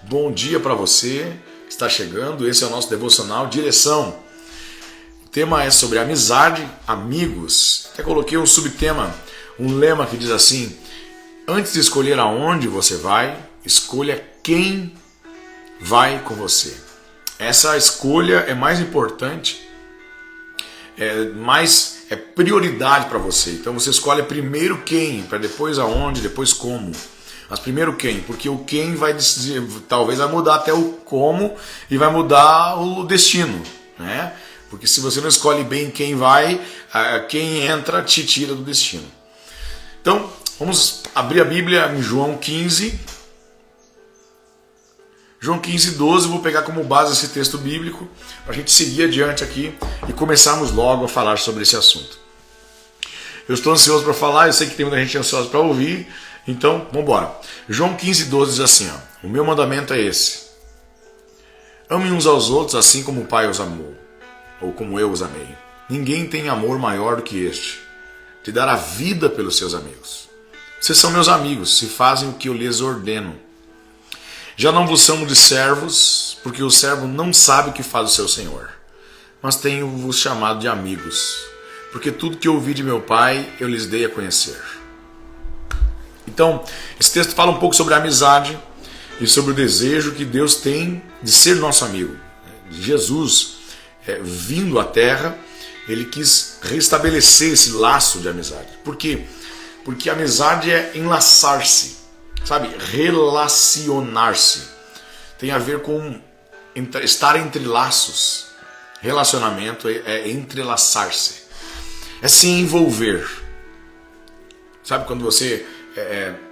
Bom dia para você que está chegando. Esse é o nosso devocional Direção. O tema é sobre amizade, amigos. Até coloquei um subtema, um lema que diz assim: antes de escolher aonde você vai, escolha quem vai com você. Essa escolha é mais importante, é prioridade para você. Então você escolhe primeiro quem, para depois aonde, depois como. Mas primeiro quem, porque o quem vai decidir, talvez vai mudar até o como e vai mudar o destino, né? Porque se você não escolhe bem quem vai, quem entra te tira do destino. Então, vamos abrir a Bíblia em João 15. João 15, 12, vou pegar como base esse texto bíblico para a gente seguir adiante aqui e começarmos logo a falar sobre esse assunto. Eu estou ansioso para falar, eu sei que tem muita gente ansiosa para ouvir, então vamos embora. João 15, 12 diz assim: o meu mandamento é esse: amem uns aos outros assim como o Pai os amou, ou como eu os amei. Ninguém tem amor maior do que este, de dar a vida pelos seus amigos. Vocês são meus amigos, se fazem o que eu lhes ordeno. Já não vos chamo de servos, porque o servo não sabe o que faz o seu senhor. Mas tenho-vos chamado de amigos, porque tudo que ouvi de meu Pai eu lhes dei a conhecer. Então, esse texto fala um pouco sobre a amizade e sobre o desejo que Deus tem de ser nosso amigo. Jesus, vindo à Terra, ele quis restabelecer esse laço de amizade. Por quê? Porque a amizade é enlaçar-se. Sabe, relacionar-se tem a ver com estar entre laços. Relacionamento é entrelaçar-se, é se envolver. Sabe, quando você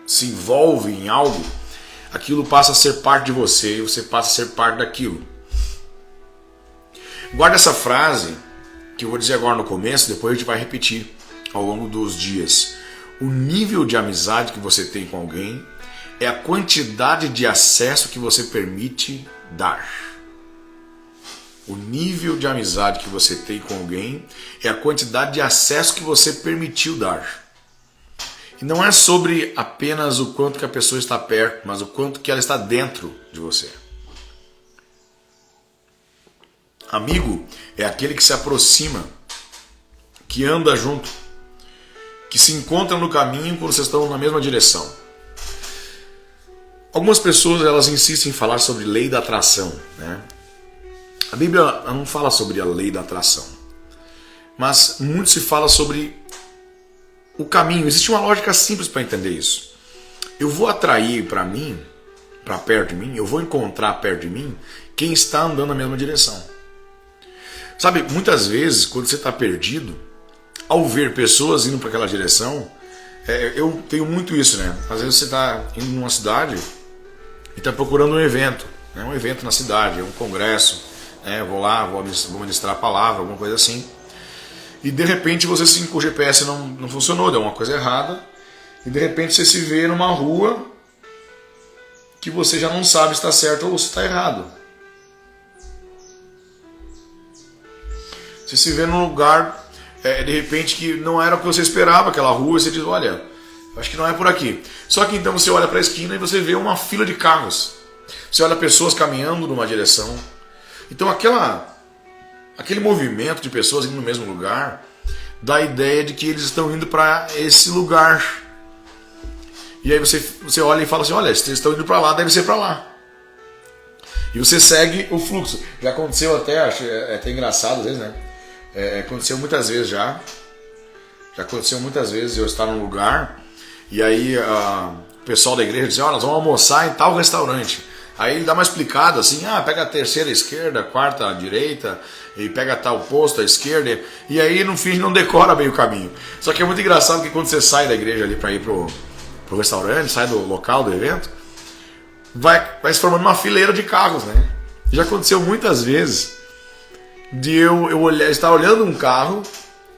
se envolve em algo, aquilo passa a ser parte de você e você passa a ser parte daquilo. Guarda essa frase que eu vou dizer agora no começo, depois a gente vai repetir ao longo dos dias. O nível de amizade que você tem com alguém é a quantidade de acesso que você permite dar. O nível de amizade que você tem com alguém é a quantidade de acesso que você permitiu dar. E não é sobre apenas o quanto que a pessoa está perto, mas o quanto que ela está dentro de você. Amigo é aquele que se aproxima, que anda junto, que se encontra no caminho quando vocês estão na mesma direção. Algumas pessoas elas insistem em falar sobre lei da atração, né? A Bíblia não fala sobre a lei da atração, mas muito se fala sobre o caminho. Existe uma lógica simples para entender isso. Eu vou atrair para mim, para perto de mim, eu vou encontrar perto de mim quem está andando na mesma direção. Sabe, muitas vezes quando você está perdido, ao ver pessoas indo para aquela direção, eu tenho muito isso, né? Às vezes você está indo numa cidade e está procurando um evento, né? Um evento na cidade, um congresso, né? Vou lá, vou ministrar a palavra, alguma coisa assim. E de repente você o GPS não funcionou, deu uma coisa errada. E de repente você se vê numa rua que você já não sabe se está certo ou se está errado. Você se vê num lugar, de repente, que não era o que você esperava, aquela rua, e você diz: olha, acho que não é por aqui. Só que então você olha para a esquina e você vê uma fila de carros. Você olha pessoas caminhando numa direção. Então aquele movimento de pessoas indo no mesmo lugar dá a ideia de que eles estão indo para esse lugar. E aí você olha e fala assim: olha, se eles estão indo para lá, deve ser para lá. E você segue o fluxo. Já aconteceu até, acho até engraçado às vezes, né? Aconteceu muitas vezes já aconteceu muitas vezes eu estar num lugar e aí o pessoal da igreja diz: olha, nós vamos almoçar em tal restaurante. Aí ele dá uma explicada assim: pega a terceira à esquerda, a quarta à direita, e pega tal posto à esquerda, e aí no fim não decora bem o caminho. Só que é muito engraçado que quando você sai da igreja ali para ir pro restaurante, sai do local do evento, vai se formando uma fileira de carros, né? Já aconteceu muitas vezes de eu estar olhando um carro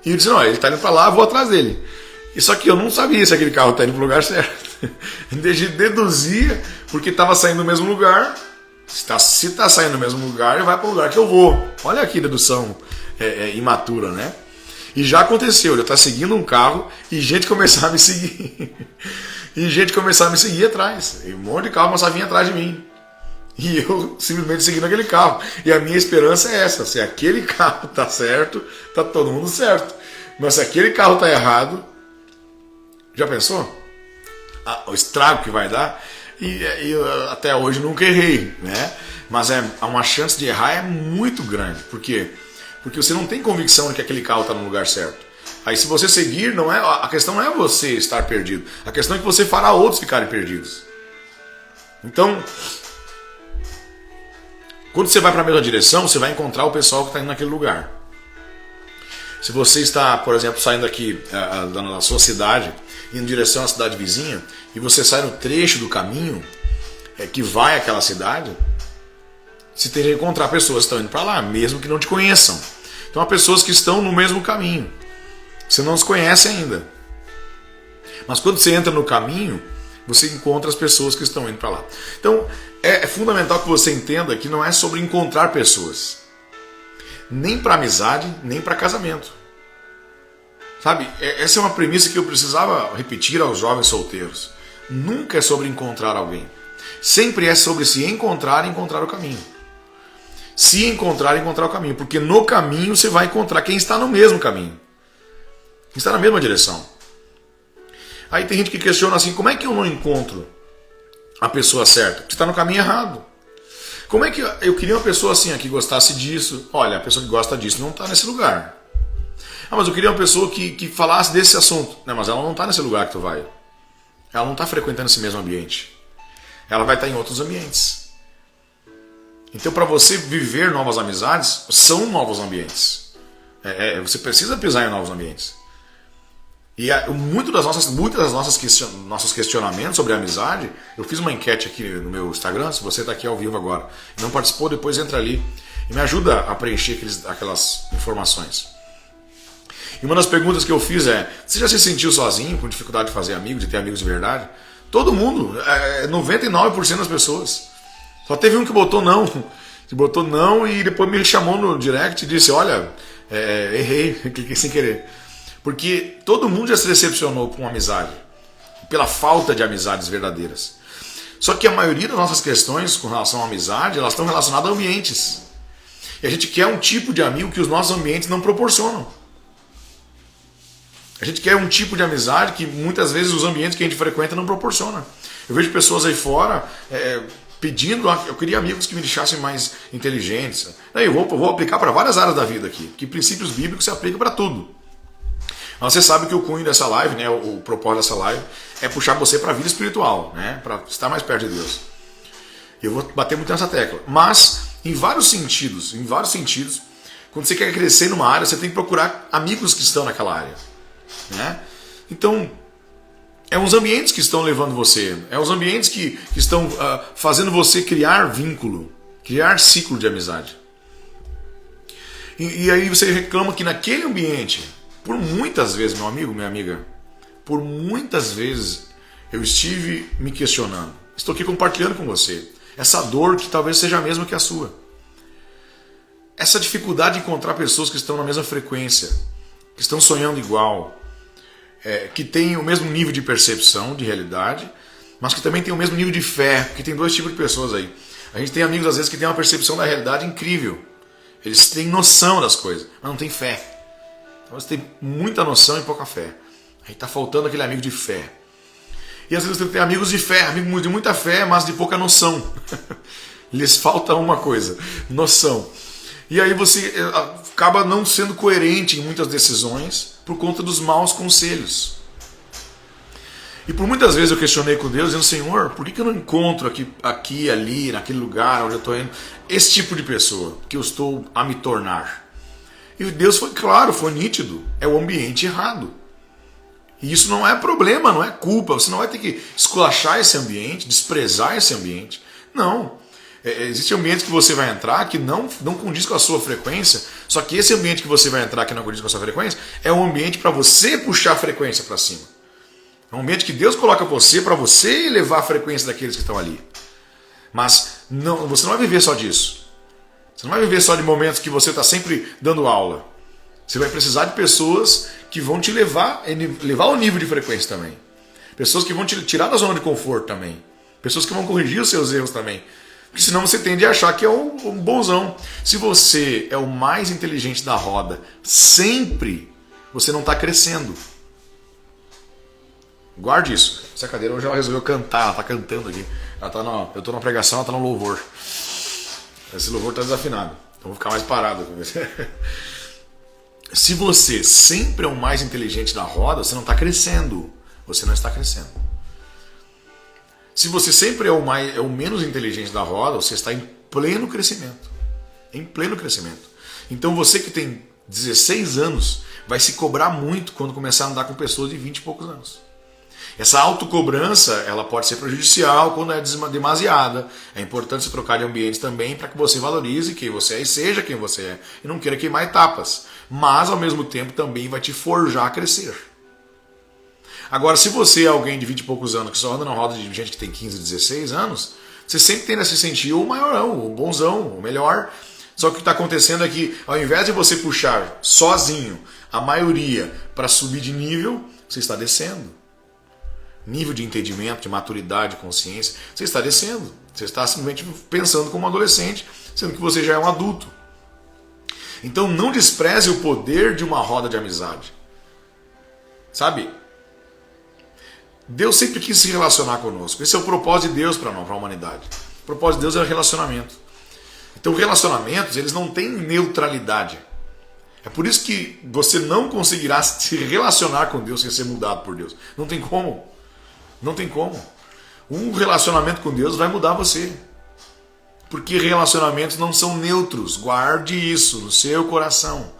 e eu disse: não, ele está indo para lá, eu vou atrás dele. E só que eu não sabia se aquele carro está indo para o lugar certo. Deduzia, porque estava saindo do mesmo lugar. Se está saindo do mesmo lugar, ele vai para o lugar que eu vou. Olha aqui, dedução imatura, né? E já aconteceu, eu estar seguindo um carro e gente começar a me seguir. E gente começar a me seguir atrás. E um monte de carro começar a vir atrás de mim. e eu simplesmente seguindo aquele carro. E a minha esperança é essa: se aquele carro tá certo, tá todo mundo certo. Mas se aquele carro tá errado, já pensou? O estrago que vai dar? E eu até hoje nunca errei, né? Mas uma chance de errar é muito grande. Por quê? Porque você não tem convicção de que aquele carro está no lugar certo. Aí se você seguir, a questão não é você estar perdido. A questão é que você fará outros ficarem perdidos. Então, quando você vai para a mesma direção, você vai encontrar o pessoal que está indo naquele lugar. Se você está, por exemplo, saindo aqui da sua cidade, indo em direção à cidade vizinha, e você sai no trecho do caminho que vai àquela cidade, você teria que encontrar pessoas que estão indo para lá, mesmo que não te conheçam. Então há pessoas que estão no mesmo caminho. Você não os conhece ainda. Mas quando você entra no caminho, você encontra as pessoas que estão indo para lá. Então é fundamental que você entenda que não é sobre encontrar pessoas. Nem para amizade, nem para casamento. Sabe, essa é uma premissa que eu precisava repetir aos jovens solteiros. Nunca é sobre encontrar alguém. Sempre é sobre se encontrar e encontrar o caminho. Se encontrar e encontrar o caminho. Porque no caminho você vai encontrar quem está no mesmo caminho. Quem está na mesma direção. Aí tem gente que questiona assim: como é que eu não encontro a pessoa certa? Você está no caminho errado. Como é que eu queria uma pessoa assim, que gostasse disso? Olha, a pessoa que gosta disso não está nesse lugar. Ah, mas eu queria uma pessoa que falasse desse assunto. Não, mas ela não está nesse lugar que tu vai. Ela não está frequentando esse mesmo ambiente. Ela vai estar em outros ambientes. Então, para você viver novas amizades, são novos ambientes. Você precisa pisar em novos ambientes. E muitos das nossos questionamentos sobre a amizade, eu fiz uma enquete aqui no meu Instagram. Se você está aqui ao vivo agora e não participou, depois entra ali e me ajuda a preencher aquelas informações. E uma das perguntas que eu fiz você já se sentiu sozinho, com dificuldade de fazer amigos, de ter amigos de verdade? Todo mundo, 99% das pessoas. Só teve um que botou não. Que botou não e depois me chamou no direct e disse: olha, errei, cliquei sem querer. Porque todo mundo já se decepcionou com amizade, pela falta de amizades verdadeiras. Só que a maioria das nossas questões com relação à amizade, elas estão relacionadas a ambientes. E a gente quer um tipo de amigo que os nossos ambientes não proporcionam. A gente quer um tipo de amizade que muitas vezes os ambientes que a gente frequenta não proporcionam. Eu vejo pessoas aí fora pedindo, eu queria amigos que me deixassem mais inteligentes. Eu vou aplicar para várias áreas da vida aqui, que princípios bíblicos se aplicam para tudo. Mas você sabe que o cunho dessa live, né, o propósito dessa live, é puxar você para a vida espiritual, né, para estar mais perto de Deus. Eu vou bater muito nessa tecla. Mas, em vários sentidos, quando você quer crescer numa área, você tem que procurar amigos que estão naquela área. Né? Então, os ambientes que estão levando você, os ambientes que estão fazendo você criar vínculo, criar ciclo de amizade. E aí você reclama que naquele ambiente, por muitas vezes, meu amigo, minha amiga, por muitas vezes eu estive me questionando. Estou aqui compartilhando com você essa dor que talvez seja a mesma que a sua. Essa dificuldade de encontrar pessoas que estão na mesma frequência, que estão sonhando igual, que têm o mesmo nível de percepção, de realidade, mas que também têm o mesmo nível de fé, porque tem dois tipos de pessoas aí. A gente tem amigos às vezes que têm uma percepção da realidade incrível. Eles têm noção das coisas, mas não têm fé. Então você tem muita noção e pouca fé. Aí está faltando aquele amigo de fé. E às vezes você tem amigos de fé, amigos de muita fé, mas de pouca noção. Lhes falta uma coisa, noção. E aí você acaba não sendo coerente em muitas decisões por conta dos maus conselhos. E por muitas vezes eu questionei com Deus, dizendo: Senhor, por que eu não encontro aqui, ali, naquele lugar onde eu estou indo, esse tipo de pessoa que eu estou a me tornar? E Deus foi claro, foi nítido, é o ambiente errado. E isso não é problema, não é culpa, você não vai ter que esculachar esse ambiente, desprezar esse ambiente. Não. Existem ambientes que você vai entrar que não condiz com a sua frequência, só que esse ambiente que você vai entrar que não condiz com a sua frequência é um ambiente para você puxar a frequência para cima. É um ambiente que Deus coloca você para você elevar a frequência daqueles que estão ali. Mas você não vai viver só disso. Você não vai viver só de momentos que você está sempre dando aula. Você vai precisar de pessoas que vão te levar ao nível de frequência também. Pessoas que vão te tirar da zona de conforto também. Pessoas que vão corrigir os seus erros também. Porque senão você tende a achar que é um bonzão. Se você é o mais inteligente da roda, sempre você não está crescendo. Guarde isso. Essa cadeira hoje ela resolveu cantar, ela está cantando aqui. Eu estou na pregação, ela está no louvor. Esse louvor está desafinado. Então vou ficar mais parado. Se você sempre é o mais inteligente da roda, você não está crescendo. Você não está crescendo. Se você sempre é o menos inteligente da roda, você está em pleno crescimento. Em pleno crescimento. Então você que tem 16 anos vai se cobrar muito quando começar a andar com pessoas de 20 e poucos anos. Essa autocobrança, ela pode ser prejudicial quando é demasiada. É importante você trocar de ambiente também para que você valorize quem você é e seja quem você é. E não queira queimar etapas. Mas, ao mesmo tempo, também vai te forjar a crescer. Agora, se você é alguém de 20 e poucos anos que só anda na roda de gente que tem 15, 16 anos, você sempre tende a se sentir o maiorão, o bonzão, o melhor. Só que o que está acontecendo é que, ao invés de você puxar sozinho a maioria para subir de nível, você está descendo. Nível de entendimento, de maturidade, de consciência, você está descendo. Você está simplesmente pensando como um adolescente, sendo que você já é um adulto. Então não despreze o poder de uma roda de amizade. Sabe? Deus sempre quis se relacionar conosco. Esse é o propósito de Deus para a humanidade. O propósito de Deus é o relacionamento. Então relacionamentos, eles não têm neutralidade. É por isso que você não conseguirá se relacionar com Deus sem ser mudado por Deus. Não tem como. Não tem como. Um relacionamento com Deus vai mudar você. Porque relacionamentos não são neutros. Guarde isso no seu coração.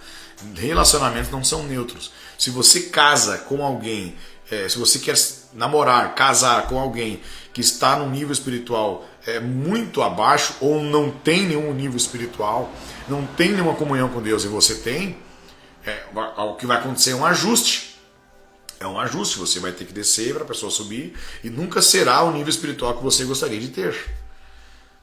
Relacionamentos não são neutros. Se você casa com alguém, se você quer namorar, casar com alguém que está num nível espiritual muito abaixo, ou não tem nenhum nível espiritual, não tem nenhuma comunhão com Deus e você tem, o que vai acontecer é um ajuste. É um ajuste, você vai ter que descer para a pessoa subir e nunca será o nível espiritual que você gostaria de ter.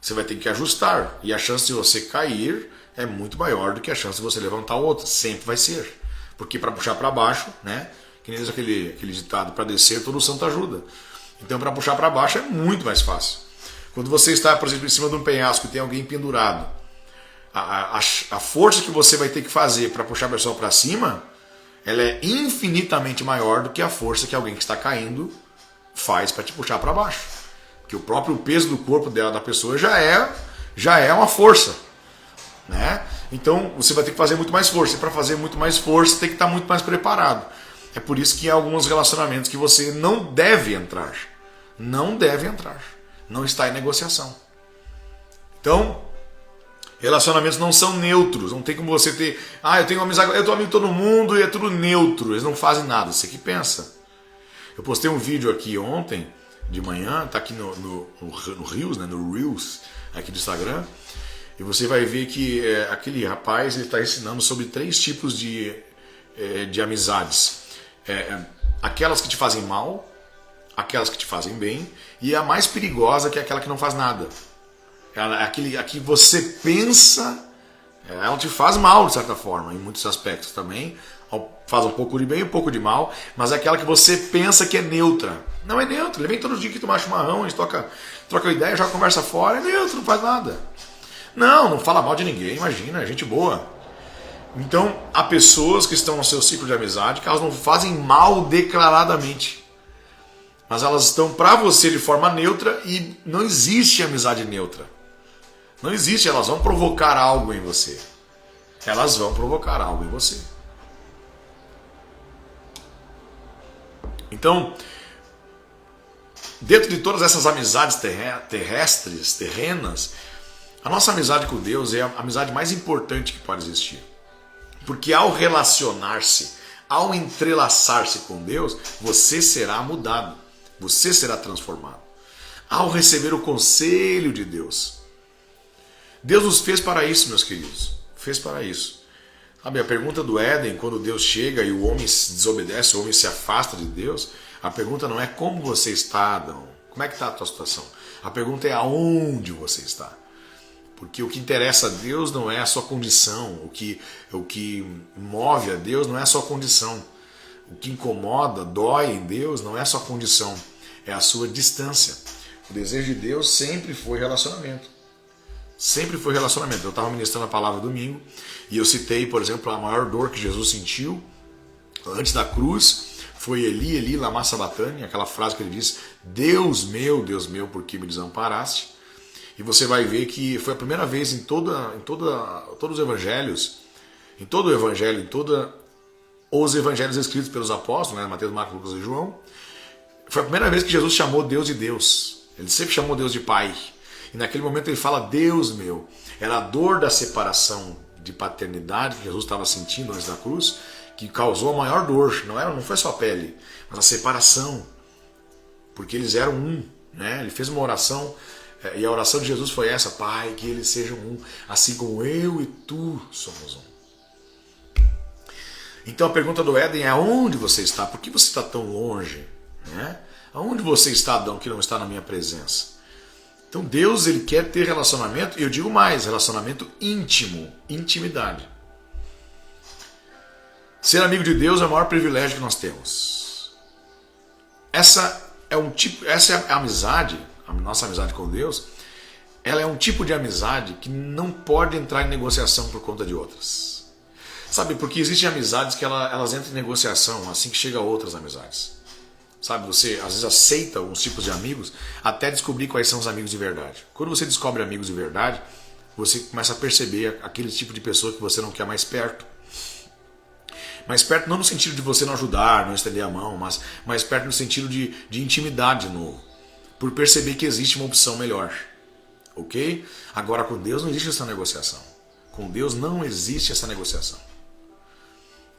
Você vai ter que ajustar e a chance de você cair é muito maior do que a chance de você levantar outra. Sempre vai ser. Porque para puxar para baixo, né? Que nem diz aquele ditado, para descer todo o santo ajuda. Então para puxar para baixo é muito mais fácil. Quando você está, por exemplo, em cima de um penhasco e tem alguém pendurado, a força que você vai ter que fazer para puxar a pessoa para cima, ela é infinitamente maior do que a força que alguém que está caindo faz para te puxar para baixo. Porque o próprio peso do corpo da pessoa já é uma força. Né? Então você vai ter que fazer muito mais força. E para fazer muito mais força, tem que estar muito mais preparado. É por isso que há alguns relacionamentos que você não deve entrar. Não deve entrar. Não está em negociação. Então, relacionamentos não são neutros. Não tem como você ter... eu tenho uma amizade, eu tô amigo de todo mundo e é tudo neutro. Eles não fazem nada. Você que pensa. Eu postei um vídeo aqui ontem, de manhã, tá aqui no Reels, né? No Reels, aqui do Instagram. E você vai ver que aquele rapaz está ensinando sobre 3 tipos de amizades. Aquelas que te fazem mal, aquelas que te fazem bem, e a mais perigosa, que é aquela que não faz nada. A que você pensa, ela te faz mal de certa forma, em muitos aspectos também. Faz um pouco de bem e um pouco de mal, mas é aquela que você pensa que é neutra. Não é neutra, ele vem todo dia que tomar chimarrão, a gente troca ideia, joga conversa fora, é neutro, não faz nada. Não fala mal de ninguém, imagina, é gente boa. Então, há pessoas que estão no seu ciclo de amizade que elas não fazem mal declaradamente. Mas elas estão para você de forma neutra e não existe amizade neutra. Não existe, elas vão provocar algo em você. Elas vão provocar algo em você. Então, dentro de todas essas amizades terrenas, a nossa amizade com Deus é a amizade mais importante que pode existir. Porque ao relacionar-se, ao entrelaçar-se com Deus, você será mudado, você será transformado. Ao receber o conselho de Deus. Deus nos fez para isso, meus queridos. Fez para isso. Sabe, a pergunta do Éden, quando Deus chega e o homem se desobedece, o homem se afasta de Deus, a pergunta não é como você está, Adão. Como é que está a tua situação? A pergunta é aonde você está. Porque o que interessa a Deus não é a sua condição. O que move a Deus não é a sua condição. O que incomoda, dói em Deus não é a sua condição. É a sua distância. O desejo de Deus sempre foi relacionamento. Sempre foi relacionamento. Eu estava ministrando a palavra domingo e eu citei, por exemplo, a maior dor que Jesus sentiu antes da cruz foi Eli, Eli, lama sabachthani, aquela frase que ele diz: Deus meu, por que me desamparaste? E você vai ver que foi a primeira vez em todos os evangelhos, em todo o evangelho, os evangelhos escritos pelos apóstolos, né, Mateus, Marcos, Lucas e João, foi a primeira vez que Jesus chamou Deus de Deus. Ele sempre chamou Deus de Pai. E naquele momento ele fala: Deus meu. Era a dor da separação de paternidade que Jesus estava sentindo antes da cruz que causou a maior dor. Não foi só a pele, mas a separação. Porque eles eram um. Né? Ele fez uma oração, e a oração de Jesus foi essa: Pai, que eles sejam um, assim como eu e tu somos um. Então a pergunta do Éden é: aonde você está? Por que você está tão longe? Né? Aonde você está, Adão, que não está na minha presença? Então Deus, ele quer ter relacionamento, e eu digo mais, relacionamento íntimo, intimidade. Ser amigo de Deus é o maior privilégio que nós temos. Essa é a amizade, a nossa amizade com Deus, ela é um tipo de amizade que não pode entrar em negociação por conta de outras. Sabe, porque existem amizades que elas entram em negociação assim que chega a outras amizades. Sabe, você às vezes aceita alguns tipos de amigos até descobrir quais são os amigos de verdade. Quando você descobre amigos de verdade, você começa a perceber aquele tipo de pessoa que você não quer mais perto. Mais perto não no sentido de você não ajudar, não estender a mão, mas mais perto no sentido de intimidade de novo. Por perceber que existe uma opção melhor. Ok? Agora com Deus não existe essa negociação. Com Deus não existe essa negociação.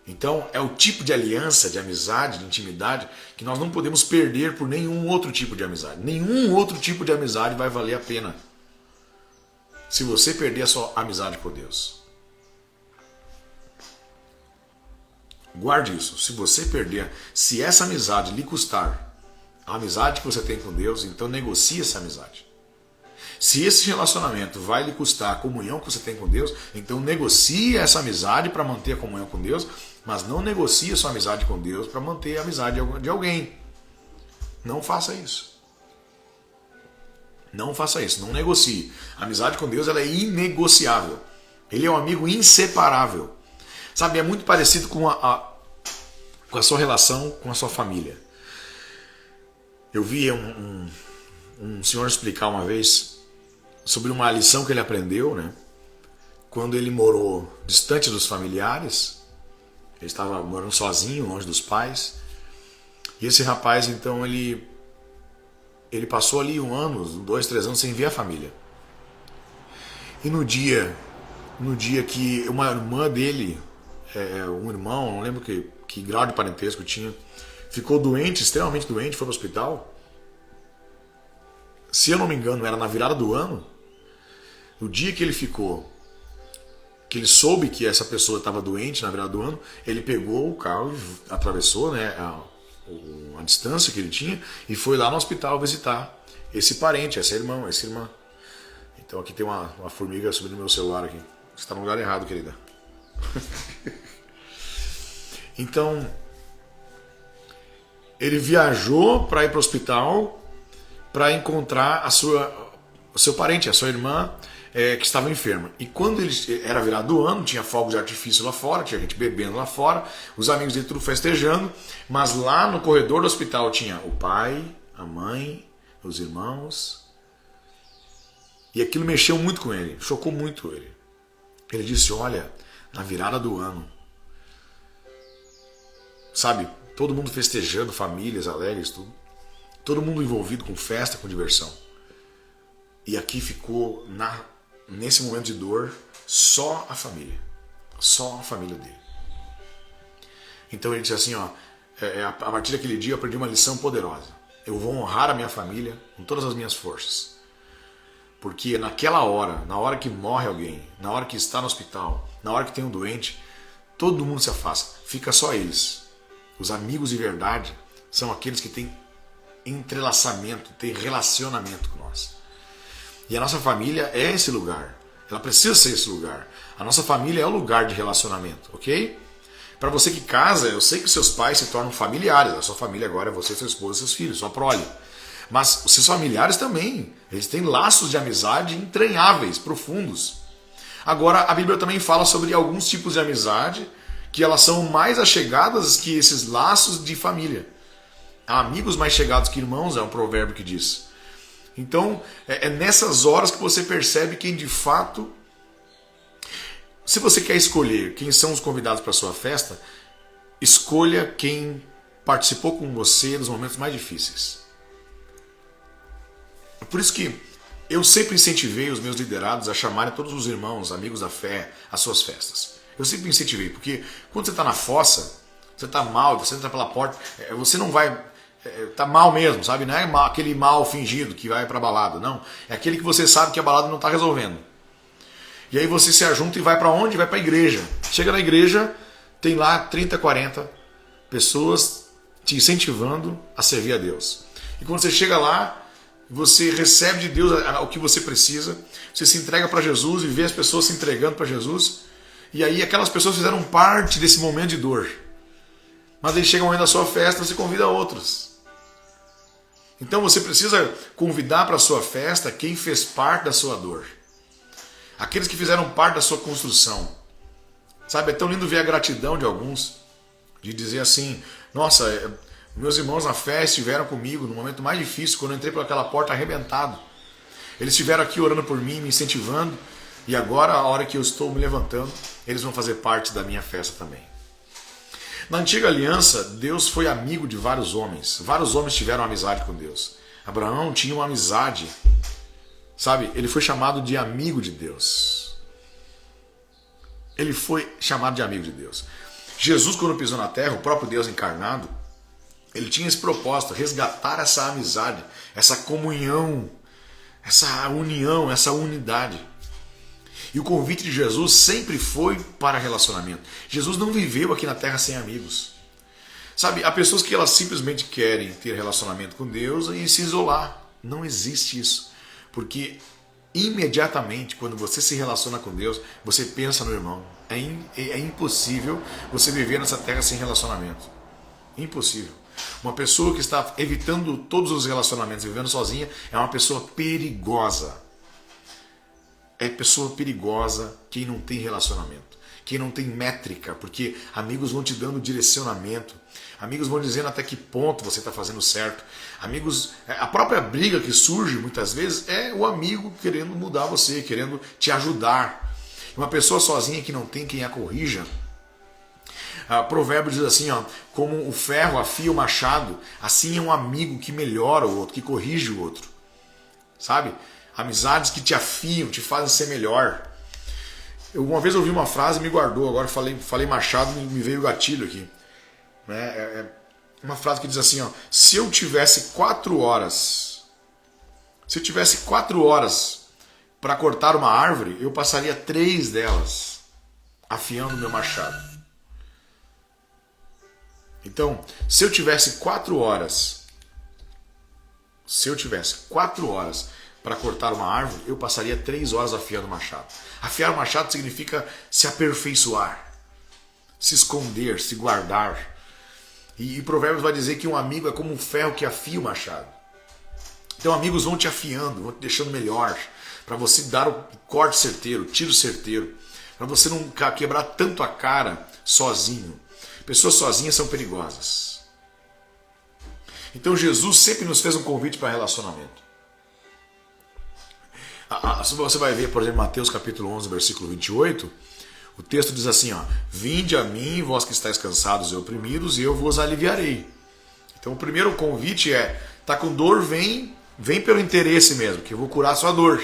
Então é o tipo de aliança, de amizade, de intimidade que nós não podemos perder por nenhum outro tipo de amizade. Nenhum outro tipo de amizade vai valer a pena se você perder a sua amizade por Deus. Guarde isso. Se você perder, se essa amizade lhe custar a amizade que você tem com Deus, então negocie essa amizade. Se esse relacionamento vai lhe custar a comunhão que você tem com Deus, então negocie essa amizade para manter a comunhão com Deus, mas não negocie a sua amizade com Deus para manter a amizade de alguém. Não faça isso. Não faça isso, não negocie. A amizade com Deus, ela é inegociável. Ele é um amigo inseparável. Sabe, é muito parecido com a sua relação com a sua família. Eu vi um senhor explicar uma vez sobre uma lição que ele aprendeu, né? Quando ele morou distante dos familiares, ele estava morando sozinho, longe dos pais. E esse rapaz, então, ele passou ali 1 ano, 2, 3 anos sem ver a família. E no dia que uma irmã dele, um irmão, não lembro que grau de parentesco tinha, ficou doente, extremamente doente, foi para o hospital. Se eu não me engano, era na virada do ano. No dia que ele ficou, que ele soube que essa pessoa estava doente na virada do ano, ele pegou o carro e atravessou, né, a distância que ele tinha e foi lá no hospital visitar esse parente, essa irmã. Então aqui tem uma formiga subindo no meu celular aqui. Você está no lugar errado, querida. Então, ele viajou para ir para o hospital para encontrar o seu parente, a sua irmã, que estava enferma. E quando ele era virado do ano, tinha fogos de artifício lá fora, tinha gente bebendo lá fora, os amigos dele tudo festejando, mas lá no corredor do hospital tinha o pai, a mãe, os irmãos. E aquilo mexeu muito com ele, chocou muito ele. Ele disse: olha, na virada do ano, sabe, todo mundo festejando, famílias alegres, tudo. Todo mundo envolvido com festa, com diversão. E aqui ficou, nesse momento de dor, só a família. Só a família dele. Então ele disse assim, a partir daquele dia eu aprendi uma lição poderosa. Eu vou honrar a minha família com todas as minhas forças. Porque naquela hora, na hora que morre alguém, na hora que está no hospital, na hora que tem um doente, todo mundo se afasta. Fica só eles. Os amigos de verdade são aqueles que têm entrelaçamento, têm relacionamento com nós. E a nossa família é esse lugar. Ela precisa ser esse lugar. A nossa família é o lugar de relacionamento, ok? Para você que casa, eu sei que seus pais se tornam familiares. A sua família agora é você, sua esposa, seus filhos, sua prole. Mas os seus familiares também Eles têm laços de amizade entranháveis, profundos. Agora, a Bíblia também fala sobre alguns tipos de amizade que elas são mais achegadas que esses laços de família. Há amigos mais chegados que irmãos, é um provérbio que diz. Então, é nessas horas que você percebe quem de fato... Se você quer escolher quem são os convidados para a sua festa, escolha quem participou com você nos momentos mais difíceis. É por isso que eu sempre incentivei os meus liderados a chamarem todos os irmãos, amigos da fé, às suas festas. Eu sempre incentivei, porque quando você está na fossa, você está mal, você entra pela porta, você não vai... Tá mal mesmo, sabe? Não é aquele mal fingido que vai pra balada, não. É aquele que você sabe que a balada não tá resolvendo. E aí você se ajunta e vai pra onde? Vai pra igreja. Chega na igreja, tem lá 30, 40 pessoas te incentivando a servir a Deus. E quando você chega lá, você recebe de Deus o que você precisa, você se entrega para Jesus e vê as pessoas se entregando para Jesus, e aí aquelas pessoas fizeram parte desse momento de dor. Mas aí chega o momento da sua festa, você convida outros. Então você precisa convidar para a sua festa quem fez parte da sua dor. Aqueles que fizeram parte da sua construção. Sabe, é tão lindo ver a gratidão de alguns, de dizer assim, nossa, meus irmãos na fé estiveram comigo no momento mais difícil, quando eu entrei por aquela porta arrebentado. Eles estiveram aqui orando por mim, me incentivando, e agora, a hora que eu estou me levantando, eles vão fazer parte da minha festa também. Na antiga aliança, Deus foi amigo de vários homens. Vários homens tiveram amizade com Deus. Abraão tinha uma amizade, sabe? Ele foi chamado de amigo de Deus. Ele foi chamado de amigo de Deus. Jesus, quando pisou na terra, o próprio Deus encarnado, ele tinha esse propósito, resgatar essa amizade, essa comunhão, essa união, essa unidade. E o convite de Jesus sempre foi para relacionamento. Jesus não viveu aqui na terra sem amigos. Sabe, há pessoas que elas simplesmente querem ter relacionamento com Deus e se isolar. Não existe isso. Porque imediatamente, quando você se relaciona com Deus, você pensa no irmão. É impossível você viver nessa terra sem relacionamento. Impossível. Uma pessoa que está evitando todos os relacionamentos, vivendo sozinha, é uma pessoa perigosa. É pessoa perigosa quem não tem relacionamento, quem não tem métrica, porque amigos vão te dando direcionamento, amigos vão dizendo até que ponto você está fazendo certo. Amigos, a própria briga que surge muitas vezes é o amigo querendo mudar você, querendo te ajudar. Uma pessoa sozinha que não tem quem a corrija. Provérbio diz assim, ó, como o ferro afia o machado, assim é um amigo que melhora o outro, que corrige o outro. Sabe? Amizades que te afiam, te fazem ser melhor. Eu uma vez ouvi uma frase e me guardou, agora falei machado e me veio o gatilho aqui. Uma frase que diz assim, ó, se eu tivesse 4 horas para cortar uma árvore, eu passaria 3 delas afiando o meu machado. Então, se eu tivesse 4 horas para cortar uma árvore, eu passaria 3 horas afiando o machado. Afiar o machado significa se aperfeiçoar, se esconder, se guardar. E Provérbios vai dizer que um amigo é como um ferro que afia o machado. Então amigos vão te afiando, vão te deixando melhor, para você dar o corte certeiro, o tiro certeiro, para você não quebrar tanto a cara sozinho. Pessoas sozinhas são perigosas. Então Jesus sempre nos fez um convite para relacionamento. Você vai ver, por exemplo, Mateus capítulo 11, versículo 28, o texto diz assim, ó, vinde a mim, vós que estáis cansados e oprimidos, e eu vos aliviarei. Então o primeiro convite é, tá com dor, vem pelo interesse mesmo, que eu vou curar a sua dor.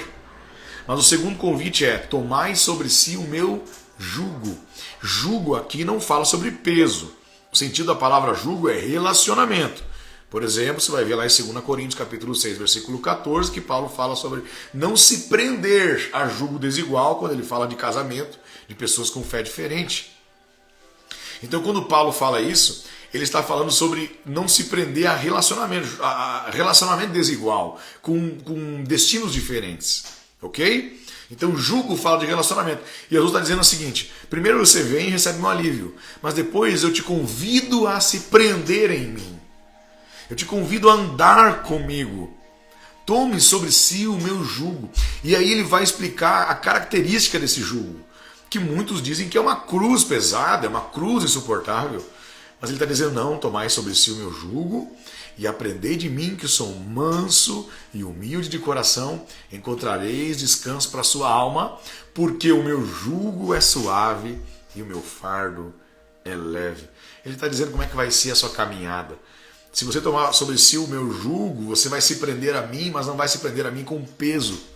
Mas o segundo convite é, tomai sobre si o meu jugo. Jugo aqui não fala sobre peso. O sentido da palavra jugo é relacionamento. Por exemplo, você vai ver lá em 2 Coríntios capítulo 6, versículo 14, que Paulo fala sobre não se prender a jugo desigual, quando ele fala de casamento, de pessoas com fé diferente. Então, quando Paulo fala isso, ele está falando sobre não se prender a relacionamento desigual, com destinos diferentes. Ok? Então, jugo fala de relacionamento. E Jesus está dizendo o seguinte, primeiro você vem e recebe um alívio, mas depois eu te convido a se prender em mim. Eu te convido a andar comigo, Tome sobre si o meu jugo. E aí ele vai explicar a característica desse jugo, que muitos dizem que é uma cruz pesada, é uma cruz insuportável. Mas ele está dizendo, não, tomai sobre si o meu jugo e aprendei de mim, que sou manso e humilde de coração, encontrareis descanso para a sua alma, porque o meu jugo é suave e o meu fardo é leve. Ele está dizendo como é que vai ser a sua caminhada. Se você tomar sobre si o meu jugo, você vai se prender a mim, mas não vai se prender a mim com peso.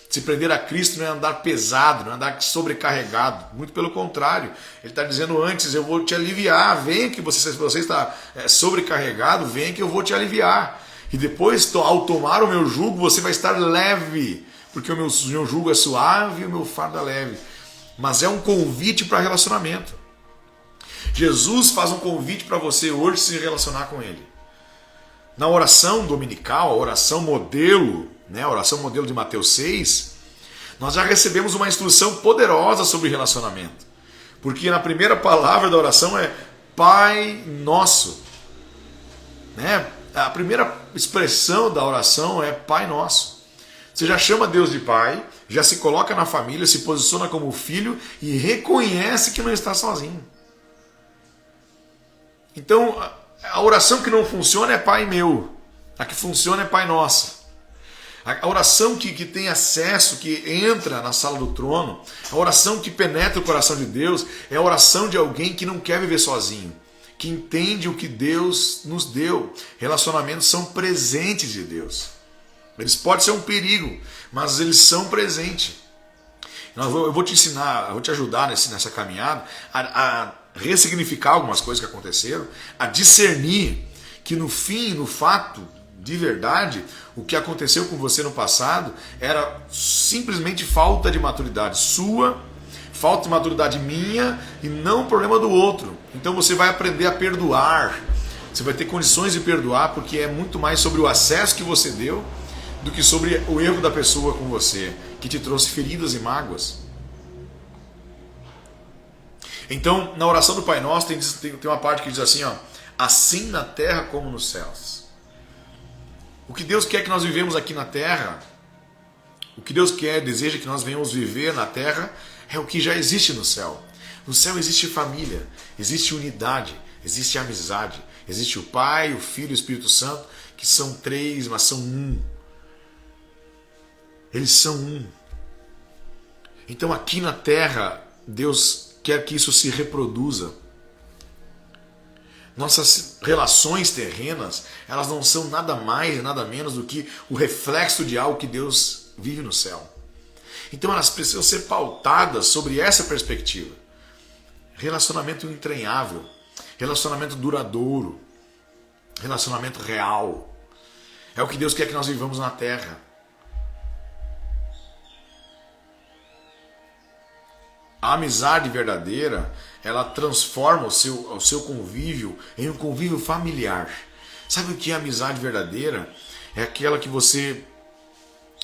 Se prender a Cristo não é andar pesado, não é andar sobrecarregado. Muito pelo contrário. Ele está dizendo antes, eu vou te aliviar. Venha que você está sobrecarregado, venha que eu vou te aliviar. E depois, ao tomar o meu jugo, você vai estar leve. Porque o meu jugo é suave e o meu fardo é leve. Mas é um convite para relacionamento. Jesus faz um convite para você hoje se relacionar com Ele. Na oração dominical, a oração modelo, né, a oração modelo de Mateus 6, nós já recebemos uma instrução poderosa sobre relacionamento. Porque na primeira palavra da oração é Pai Nosso. Né? A primeira expressão da oração é Pai Nosso. Você já chama Deus de Pai, já se coloca na família, se posiciona como filho e reconhece que não está sozinho. Então, a oração que não funciona é Pai Meu. A que funciona é Pai Nosso. A oração que tem acesso, que entra na sala do trono, a oração que penetra o coração de Deus, é a oração de alguém que não quer viver sozinho, que entende o que Deus nos deu. Relacionamentos são presentes de Deus. Eles podem ser um perigo, mas eles são presentes. Eu vou te ensinar, eu vou te ajudar nessa caminhada a ressignificar algumas coisas que aconteceram, a discernir que no fim, no fato, de verdade, o que aconteceu com você no passado era simplesmente falta de maturidade sua, falta de maturidade minha e não problema do outro. Então você vai aprender a perdoar, você vai ter condições de perdoar, porque é muito mais sobre o acesso que você deu do que sobre o erro da pessoa com você, que te trouxe feridas e mágoas. Então, na oração do Pai Nosso tem uma parte que diz assim, ó, assim na terra como nos céus. O que Deus quer que nós vivemos aqui na terra, o que Deus quer, deseja que nós venhamos viver na terra, é o que já existe no céu. No céu existe família, existe unidade, existe amizade, existe o Pai, o Filho e o Espírito Santo, que são três, mas são um. Eles são um. Então aqui na terra, Deus quer que isso se reproduza. Nossas relações terrenas, elas não são nada mais e nada menos do que o reflexo de algo que Deus vive no céu. Então elas precisam ser pautadas sobre essa perspectiva. Relacionamento entranhável, relacionamento duradouro, relacionamento real. É o que Deus quer que nós vivamos na terra. A amizade verdadeira, ela transforma o seu convívio em um convívio familiar. Sabe o que é amizade verdadeira? É aquela que você...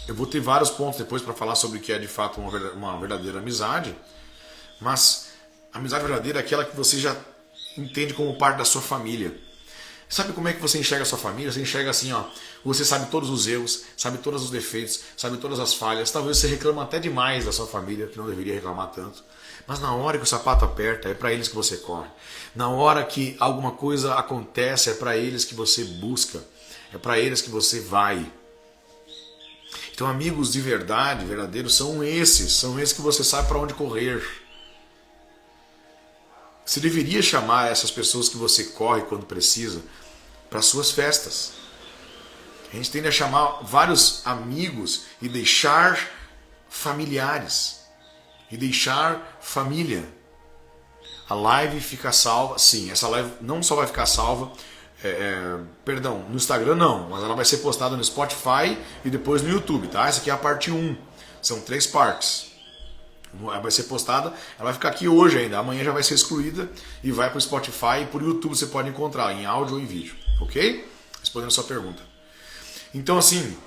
Eu vou ter vários pontos depois para falar sobre o que é de fato uma verdadeira amizade, mas a amizade verdadeira é aquela que você já entende como parte da sua família. Sabe como é que você enxerga a sua família? Você enxerga assim, ó, você sabe todos os erros, sabe todos os defeitos, sabe todas as falhas. Talvez você reclama até demais da sua família, que não deveria reclamar tanto. Mas na hora que o sapato aperta, é para eles que você corre. Na hora que alguma coisa acontece, é para eles que você busca. É para eles que você vai. Então amigos de verdade, verdadeiros, são esses que você sabe para onde correr. Você deveria chamar essas pessoas que você corre quando precisa para suas festas. A gente tende a chamar vários amigos e deixar familiares. E deixar família. A live fica salva. Sim, essa live não só vai ficar salva, perdão, no Instagram não, mas ela vai ser postada no Spotify e depois no YouTube, tá? Essa aqui é a parte 1. São 3 partes. Ela vai ser postada, ela vai ficar aqui hoje ainda, amanhã já vai ser excluída e vai para o Spotify e por YouTube você pode encontrar em áudio ou em vídeo, ok? Respondendo a sua pergunta. Então assim,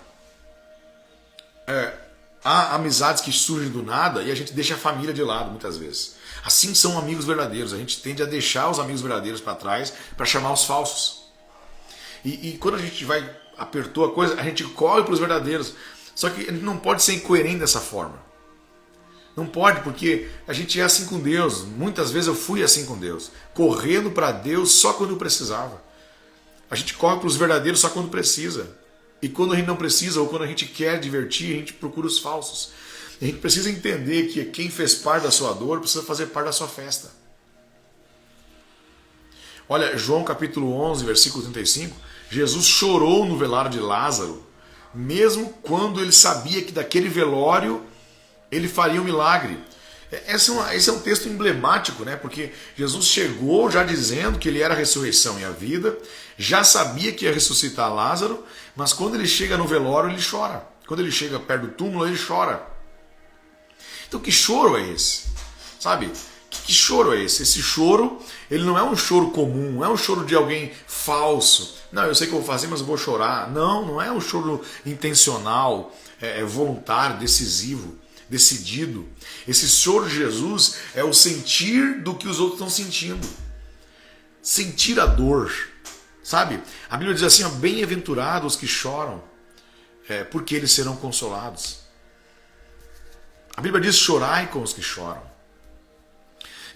há amizades que surgem do nada e a gente deixa a família de lado muitas vezes. Assim são amigos verdadeiros, a gente tende a deixar os amigos verdadeiros para trás para chamar os falsos. E quando a gente vai apertou a coisa, a gente corre para os verdadeiros. Só que a gente não pode ser incoerente dessa forma. Não pode, porque a gente é assim com Deus. Muitas vezes eu fui assim com Deus, correndo para Deus só quando eu precisava. A gente corre para os verdadeiros só quando precisa. E quando a gente não precisa, ou quando a gente quer divertir, a gente procura os falsos. A gente precisa entender que quem fez parte da sua dor precisa fazer parte da sua festa. Olha, João capítulo 11, versículo 35, Jesus chorou no velório de Lázaro, mesmo quando ele sabia que daquele velório ele faria um milagre. Esse é um texto emblemático, né? Porque Jesus chegou já dizendo que ele era a ressurreição e a vida, já sabia que ia ressuscitar Lázaro, mas quando ele chega no velório ele chora. Quando ele chega perto do túmulo ele chora. Então que choro é esse? Sabe? Que choro é esse? Esse choro, ele não é um choro comum, não é um choro de alguém falso. Não, eu sei que eu vou fazer, mas eu vou chorar. Não, não é um choro intencional, voluntário, decisivo, decidido. Esse choro de Jesus é o sentir do que os outros estão sentindo. Sentir a dor, sabe? A Bíblia diz assim, bem-aventurados os que choram, porque eles serão consolados. A Bíblia diz, chorai com os que choram.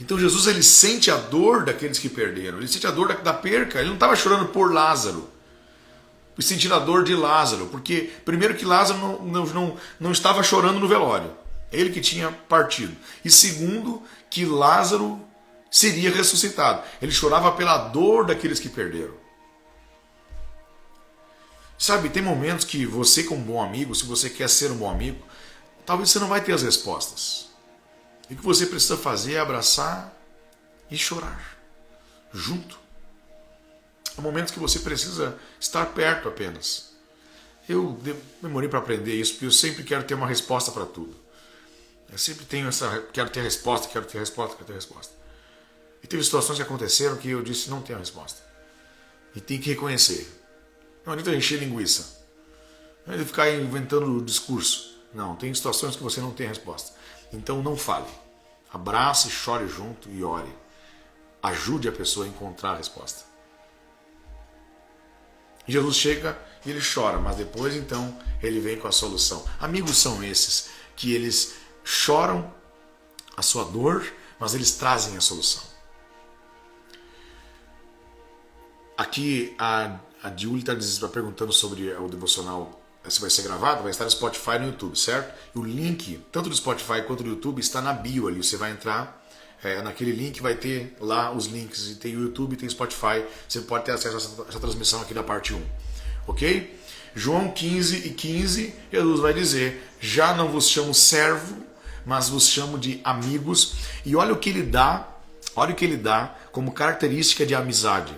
Então Jesus ele sente a dor daqueles que perderam, ele sente a dor da perca, ele não estava chorando por Lázaro, ele sentindo a dor de Lázaro, porque primeiro que Lázaro não estava chorando no velório, ele que tinha partido, e segundo que Lázaro seria ressuscitado, ele chorava pela dor daqueles que perderam. Sabe, tem momentos que você como bom amigo, se você quer ser um bom amigo, talvez você não vai ter as respostas. E o que você precisa fazer é abraçar e chorar junto. Há momentos que você precisa estar perto apenas. Eu demorei para aprender isso, porque eu sempre quero ter uma resposta para tudo. Eu sempre tenho quero ter resposta. E teve situações que aconteceram que eu disse, não tenho resposta. E tem que reconhecer. Não adianta encher linguiça. Não adianta ficar inventando discurso. Não, tem situações que você não tem resposta. Então não fale. Abrace, chore junto e ore. Ajude a pessoa a encontrar a resposta. Jesus chega e ele chora, mas depois então ele vem com a solução. Amigos são esses que eles choram a sua dor, mas eles trazem a solução. Aqui a Julie está perguntando sobre o devocional. Se vai ser gravado, vai estar no Spotify e no YouTube, certo? E o link, tanto do Spotify quanto do YouTube, está na bio ali. Você vai entrar naquele link, vai ter lá os links. E tem o YouTube, tem o Spotify. Você pode ter acesso a essa transmissão aqui da parte 1. Ok? João 15:15, Jesus vai dizer, já não vos chamo servo, mas vos chamo de amigos. E olha o que ele dá como característica de amizade.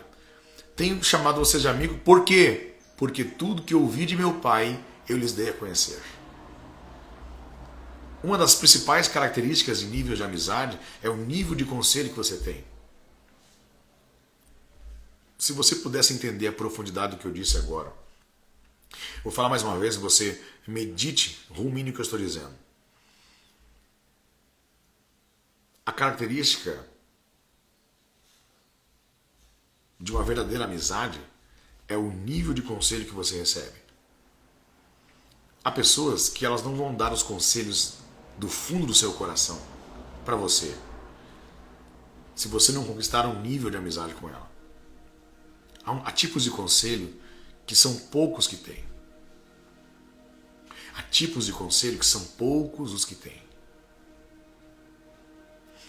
Tenho chamado vocês de amigo, por quê? Porque tudo que eu ouvi de meu Pai, eu lhes dei a conhecer. Uma das principais características de nível de amizade é o nível de conselho que você tem. Se você pudesse entender a profundidade do que eu disse agora, vou falar mais uma vez, você medite, rumine o que eu estou dizendo. A característica de uma verdadeira amizade é o nível de conselho que você recebe. Há pessoas que elas não vão dar os conselhos do fundo do seu coração para você, se você não conquistar um nível de amizade com ela. Há tipos de conselho que são poucos que têm. Há tipos de conselho que são poucos os que têm.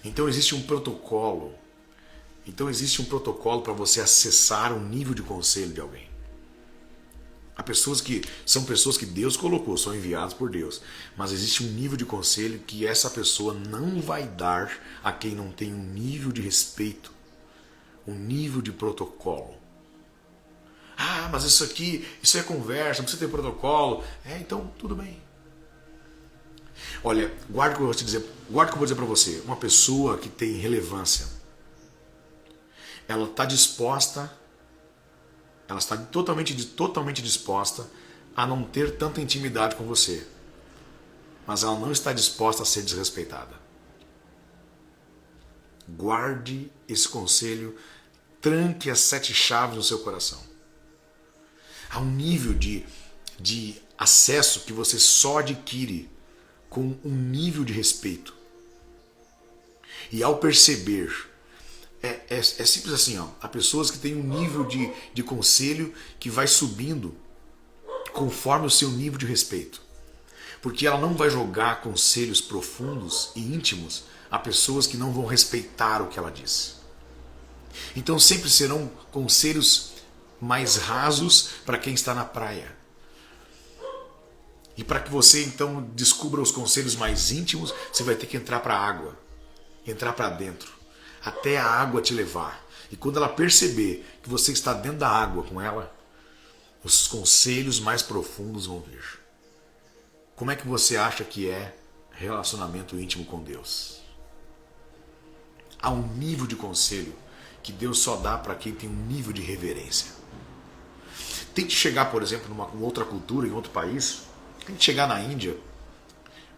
Então existe um protocolo. Para você acessar um nível de conselho de alguém. Há pessoas que são pessoas que Deus colocou, são enviadas por Deus. Mas existe um nível de conselho que essa pessoa não vai dar a quem não tem um nível de respeito, um nível de protocolo. Ah, mas isso é conversa, não precisa ter protocolo. Então tudo bem. Olha, guarda o que eu vou dizer para você. Uma pessoa que tem relevância, ela está totalmente disposta a não ter tanta intimidade com você. Mas ela não está disposta a ser desrespeitada. Guarde esse conselho, tranque as 7 chaves no seu coração. Há um nível de acesso que você só adquire com um nível de respeito. E ao perceber, é simples assim, ó, há pessoas que têm um nível de conselho que vai subindo conforme o seu nível de respeito. Porque ela não vai jogar conselhos profundos e íntimos a pessoas que não vão respeitar o que ela diz. Então sempre serão conselhos mais rasos para quem está na praia. E para que você então descubra os conselhos mais íntimos, você vai ter que entrar para a água, entrar para dentro, até a água te levar. E quando ela perceber que você está dentro da água com ela, os conselhos mais profundos vão vir. Como é que você acha que é relacionamento íntimo com Deus? Há um nível de conselho que Deus só dá para quem tem um nível de reverência. Tente chegar, por exemplo, numa outra cultura, em outro país. Tente chegar na Índia,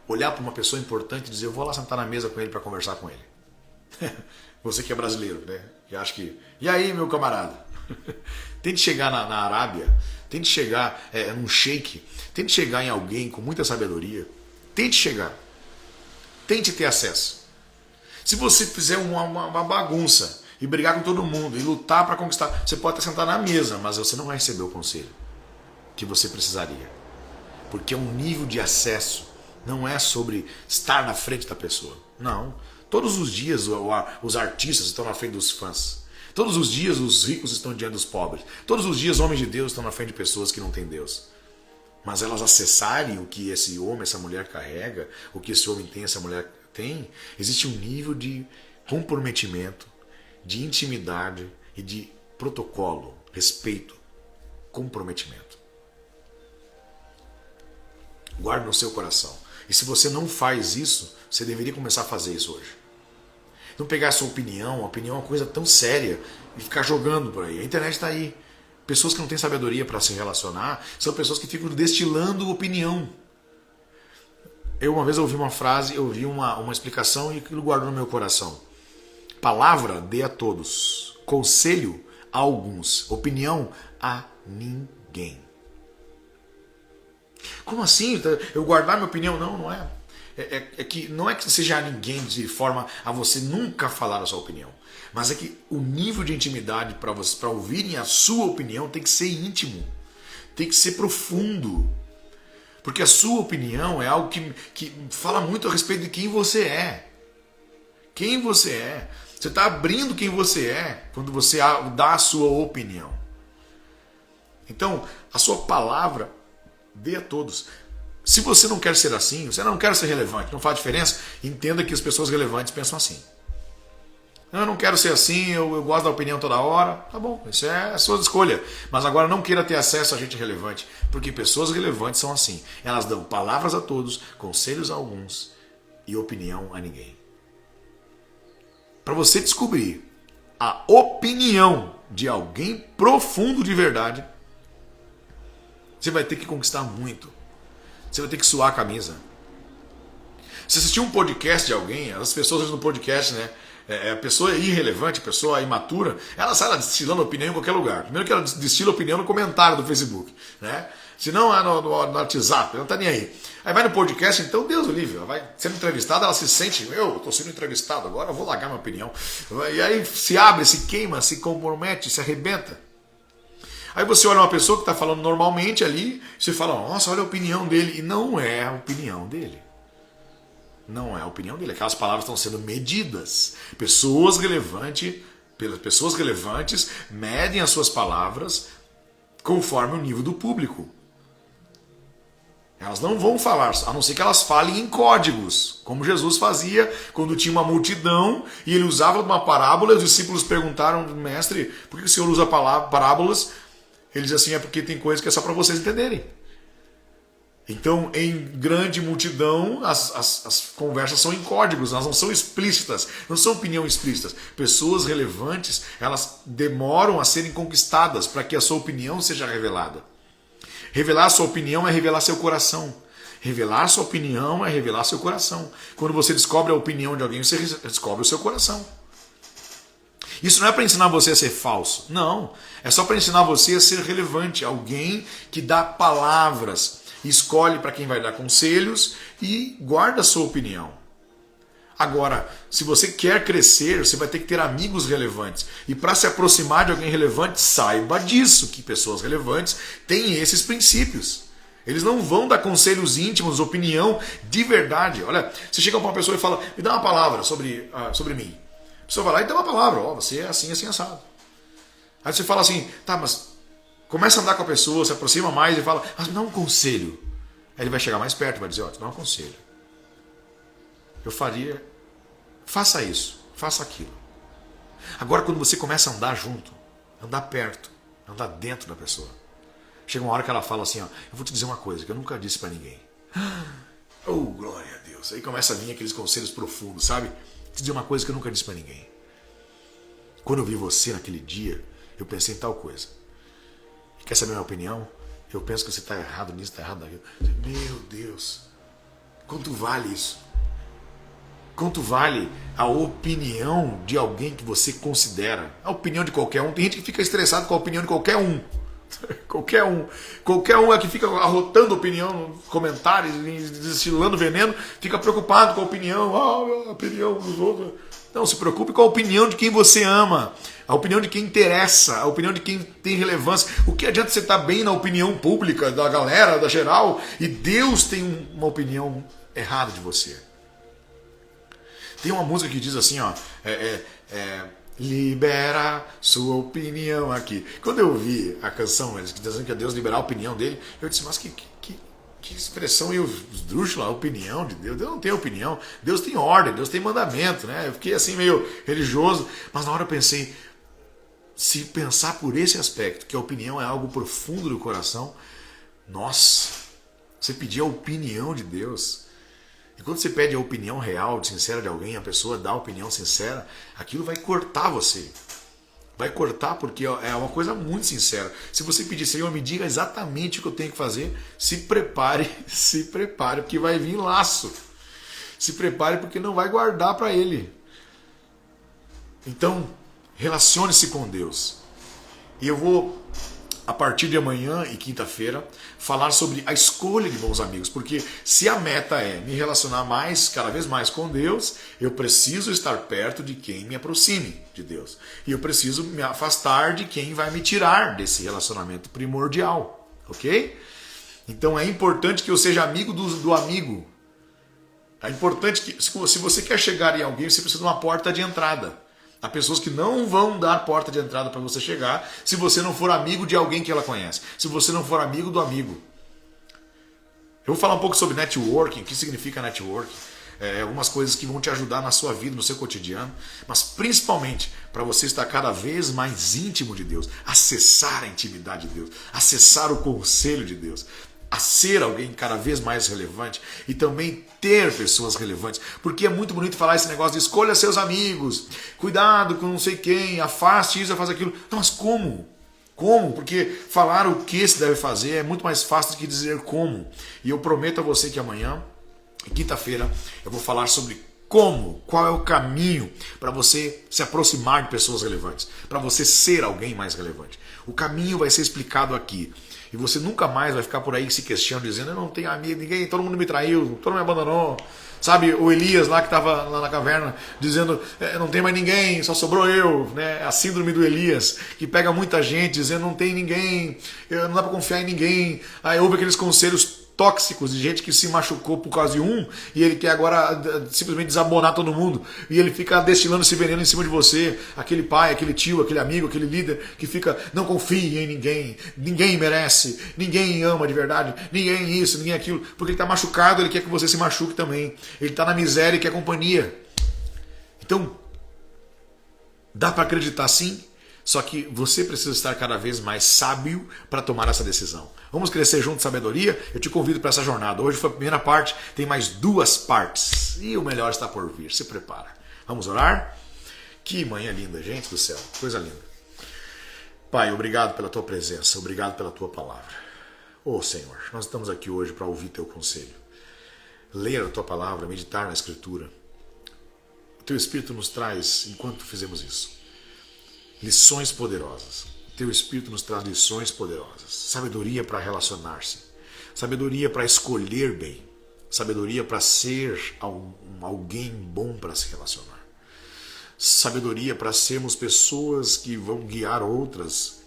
olhar para uma pessoa importante e dizer: eu vou lá sentar na mesa com ele para conversar com ele. Você que é brasileiro, né? Que acha que... E aí, meu camarada? Tente chegar na Arábia, tente chegar num sheik, tente chegar em alguém com muita sabedoria. Tente chegar. Tente ter acesso. Se você fizer uma bagunça e brigar com todo mundo e lutar para conquistar, você pode até sentar na mesa, mas você não vai receber o conselho que você precisaria. Porque é um nível de acesso, não é sobre estar na frente da pessoa. Não. Todos os dias os artistas estão na frente dos fãs. Todos os dias os ricos estão diante dos pobres. Todos os dias homens de Deus estão na frente de pessoas que não têm Deus. Mas elas acessarem o que esse homem, essa mulher carrega, o que esse homem tem, essa mulher tem, existe um nível de comprometimento, de intimidade e de protocolo, respeito, comprometimento. Guarde no seu coração. E se você não faz isso, você deveria começar a fazer isso hoje. Não pegar a sua opinião, a opinião é uma coisa tão séria, e ficar jogando por aí. A internet está aí. Pessoas que não têm sabedoria para se relacionar são pessoas que ficam destilando opinião. Eu uma vez ouvi uma frase, eu ouvi uma explicação e aquilo guardou no meu coração. Palavra dê a todos, conselho a alguns, opinião a ninguém. Como assim? Eu guardar minha opinião? Não, não é. Que não é que seja ninguém de forma a você nunca falar a sua opinião. Mas é que o nível de intimidade para ouvirem a sua opinião tem que ser íntimo. Tem que ser profundo. Porque a sua opinião é algo que fala muito a respeito de quem você é. Quem você é. Você está abrindo quem você é quando você dá a sua opinião. Então, a sua palavra dê a todos. Se você não quer ser assim, você não quer ser relevante, não faz diferença, entenda que as pessoas relevantes pensam assim. Eu não quero ser assim, eu gosto da opinião toda hora. Tá bom, isso é a sua escolha. Mas agora não queira ter acesso a gente relevante, porque pessoas relevantes são assim. Elas dão palavras a todos, conselhos a alguns e opinião a ninguém. Para você descobrir a opinião de alguém profundo de verdade, você vai ter que conquistar muito. Você vai ter que suar a camisa. Se assistir um podcast de alguém, as pessoas no podcast, né? A pessoa é irrelevante, a pessoa é imatura, ela sai lá destilando opinião em qualquer lugar. Primeiro que ela destila opinião no comentário do Facebook, né? Se não, é no WhatsApp, ela não tá nem aí. Aí vai no podcast, então Deus o livre, ela vai sendo entrevistada, ela se sente, eu tô sendo entrevistado agora, eu vou largar minha opinião. E aí se abre, se queima, se compromete, se arrebenta. Aí você olha uma pessoa que está falando normalmente ali, você fala, nossa, olha a opinião dele. E não é a opinião dele. Não é a opinião dele. Aquelas palavras estão sendo medidas. Pessoas relevantes medem as suas palavras conforme o nível do público. Elas não vão falar, a não ser que elas falem em códigos, como Jesus fazia quando tinha uma multidão e ele usava uma parábola. Os discípulos perguntaram, mestre, por que o senhor usa parábolas? Ele diz assim, é porque tem coisas que é só para vocês entenderem. Então, em grande multidão, as conversas são em códigos, elas não são explícitas, não são opiniões explícitas. Pessoas relevantes, elas demoram a serem conquistadas para que a sua opinião seja revelada. Revelar a sua opinião é revelar seu coração. Revelar sua opinião é revelar seu coração. Quando você descobre a opinião de alguém, você descobre o seu coração. Isso não é para ensinar você a ser falso. Não. É só para ensinar você a ser relevante. Alguém que dá palavras, escolhe para quem vai dar conselhos e guarda a sua opinião. Agora, se você quer crescer, você vai ter que ter amigos relevantes. E para se aproximar de alguém relevante, saiba disso, que pessoas relevantes têm esses princípios. Eles não vão dar conselhos íntimos, opinião de verdade. Olha, você chega para uma pessoa e fala, me dá uma palavra sobre mim. A pessoa vai lá e dá uma palavra, você é assim, assim, assado. Aí você fala assim, tá, mas começa a andar com a pessoa, se aproxima mais e fala, mas me dá um conselho. Aí ele vai chegar mais perto e vai dizer, te dá um conselho. Eu faria, faça isso, faça aquilo. Agora quando você começa a andar junto, andar perto, andar dentro da pessoa, chega uma hora que ela fala assim, eu vou te dizer uma coisa que eu nunca disse pra ninguém. Oh, glória a Deus. Aí começa a vir aqueles conselhos profundos, sabe? Vou te dizer uma coisa que eu nunca disse pra ninguém. Quando eu vi você naquele dia, eu pensei em tal coisa. Quer saber a minha opinião? Eu penso que você está errado nisso, está errado naquilo. Meu Deus, quanto vale isso? Quanto vale a opinião de alguém que você considera? A opinião de qualquer um. Tem gente que fica estressado com a opinião de qualquer um. Qualquer um é que fica arrotando opinião nos comentários, destilando veneno, fica preocupado com a opinião. A opinião dos outros. Não, se preocupe com a opinião de quem você ama, a opinião de quem interessa, a opinião de quem tem relevância. O que adianta você estar bem na opinião pública da galera, da geral, e Deus tem uma opinião errada de você? Tem uma música que diz assim, libera sua opinião aqui. Quando eu ouvi a canção, eles dizendo que é Deus liberar a opinião dele, eu disse, mas que expressão esdrúxula, a opinião de Deus. Deus não tem opinião, Deus tem ordem, Deus tem mandamento, né? Eu fiquei assim meio religioso, mas na hora eu pensei, se pensar por esse aspecto, que a opinião é algo profundo do coração, nossa, você pedir a opinião de Deus. E quando você pede a opinião real, sincera de alguém, a pessoa dá a opinião sincera, aquilo vai cortar você. Vai cortar porque é uma coisa muito sincera. Se você pedir, Senhor, me diga exatamente o que eu tenho que fazer, se prepare, porque vai vir laço. Se prepare porque não vai guardar para ele. Então, relacione-se com Deus. E eu vou, a partir de amanhã e quinta-feira, falar sobre a escolha de bons amigos, porque se a meta é me relacionar cada vez mais com Deus, eu preciso estar perto de quem me aproxime de Deus. E eu preciso me afastar de quem vai me tirar desse relacionamento primordial, ok? Então é importante que eu seja amigo do amigo. É importante que, se você quer chegar em alguém, você precisa de uma porta de entrada. Há pessoas que não vão dar porta de entrada para você chegar se você não for amigo de alguém que ela conhece. Se você não for amigo do amigo. Eu vou falar um pouco sobre networking, o que significa networking. Algumas coisas que vão te ajudar na sua vida, no seu cotidiano. Mas principalmente para você estar cada vez mais íntimo de Deus. Acessar a intimidade de Deus. Acessar o conselho de Deus. A ser alguém cada vez mais relevante e também ter pessoas relevantes, porque é muito bonito falar esse negócio de escolha seus amigos, cuidado com não sei quem, afaste isso, afaste aquilo. Não, mas como? Como? Porque falar o que se deve fazer é muito mais fácil do que dizer como. E eu prometo a você que amanhã, quinta-feira, eu vou falar sobre como, qual é o caminho para você se aproximar de pessoas relevantes, para você ser alguém mais relevante. O caminho vai ser explicado aqui. E você nunca mais vai ficar por aí se questionando, dizendo, eu não tenho amigo, ninguém, todo mundo me traiu, todo mundo me abandonou. Sabe, o Elias lá que estava lá na caverna, dizendo, não tem mais ninguém, só sobrou eu. Né? A síndrome do Elias, que pega muita gente, dizendo, não tem ninguém, não dá para confiar em ninguém. Aí houve aqueles conselhos tóxicos de gente que se machucou por causa de um e ele quer agora simplesmente desabonar todo mundo e ele fica destilando esse veneno em cima de você, aquele pai, aquele tio, aquele amigo, aquele líder que fica, não confie em ninguém, ninguém merece, ninguém ama de verdade, ninguém isso, ninguém aquilo, porque ele está machucado, ele quer que você se machuque também, ele está na miséria e quer companhia. Então dá para acreditar sim, só que você precisa estar cada vez mais sábio para tomar essa decisão. Vamos crescer junto em sabedoria? Eu te convido para essa jornada. Hoje foi a primeira parte, tem mais 2 partes. E o melhor está por vir. Se prepara. Vamos orar? Que manhã linda, gente do céu. Coisa linda. Pai, obrigado pela tua presença. Obrigado pela tua palavra. Ô Senhor, nós estamos aqui hoje para ouvir teu conselho. Ler a tua palavra, meditar na Escritura. O teu Espírito nos traz enquanto fizemos isso. lições poderosas. Teu Espírito nos traz lições poderosas. Sabedoria para relacionar-se. Sabedoria para escolher bem. Sabedoria para ser alguém bom para se relacionar. Sabedoria para sermos pessoas que vão guiar outras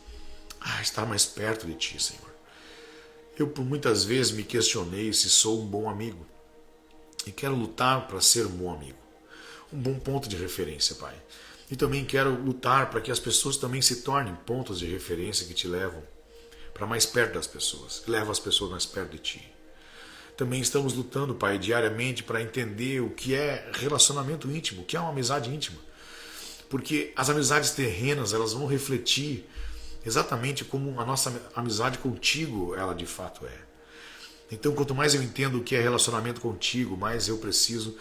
a estar mais perto de Ti, Senhor. Eu por muitas vezes me questionei se sou um bom amigo. E quero lutar para ser um bom amigo. Um bom ponto de referência, Pai. E também quero lutar para que as pessoas também se tornem pontos de referência que te levam para mais perto das pessoas, que levam as pessoas mais perto de Ti. Também estamos lutando, Pai, diariamente para entender o que é relacionamento íntimo, o que é uma amizade íntima. Porque as amizades terrenas, elas vão refletir exatamente como a nossa amizade contigo, ela de fato é. Então, quanto mais eu entendo o que é relacionamento contigo, mais eu preciso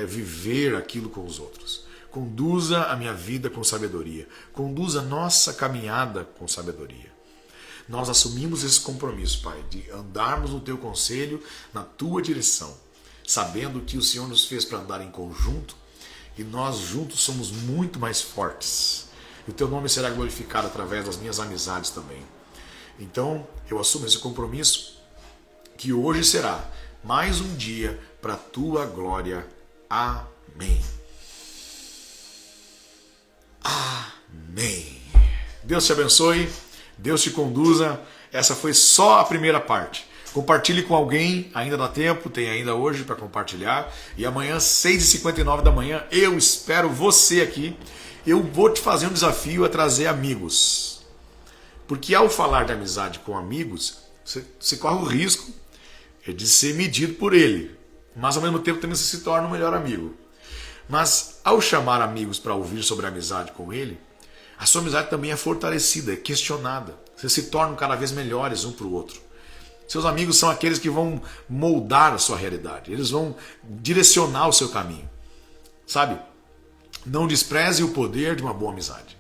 viver aquilo com os outros. Conduza a minha vida com sabedoria. Conduza a nossa caminhada com sabedoria. Nós assumimos esse compromisso, Pai, de andarmos no Teu conselho, na Tua direção, sabendo que o Senhor nos fez para andar em conjunto e nós juntos somos muito mais fortes. E o Teu nome será glorificado através das minhas amizades também. Então, eu assumo esse compromisso, que hoje será mais um dia para a Tua glória. Amém. Amém. Deus te abençoe, Deus te conduza. Essa foi só a primeira parte. Compartilhe com alguém, ainda dá tempo, tem ainda hoje para compartilhar. E amanhã, 6h59 da manhã, eu espero você aqui. Eu vou te fazer um desafio a trazer amigos. Porque ao falar de amizade com amigos, você corre o risco de ser medido por ele. Mas ao mesmo tempo também você se torna um melhor amigo. Mas ao chamar amigos para ouvir sobre a amizade com ele, a sua amizade também é fortalecida, é questionada. Vocês se tornam cada vez melhores um para o outro. Seus amigos são aqueles que vão moldar a sua realidade. Eles vão direcionar o seu caminho. Sabe? Não despreze o poder de uma boa amizade.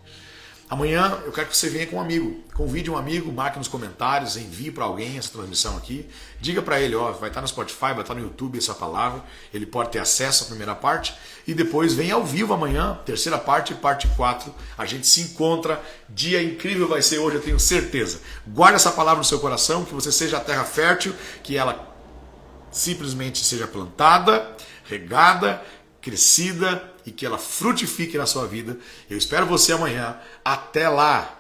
Amanhã eu quero que você venha com um amigo. Convide um amigo, marque nos comentários, envie para alguém essa transmissão aqui. Diga para ele, ó, vai estar no Spotify, vai estar no YouTube essa palavra. Ele pode ter acesso à primeira parte. E depois vem ao vivo amanhã, terceira parte, parte 4. A gente se encontra. Dia incrível vai ser hoje, eu tenho certeza. Guarde essa palavra no seu coração, que você seja a terra fértil, que ela simplesmente seja plantada, regada, crescida e que ela frutifique na sua vida. Eu espero você amanhã. Até lá!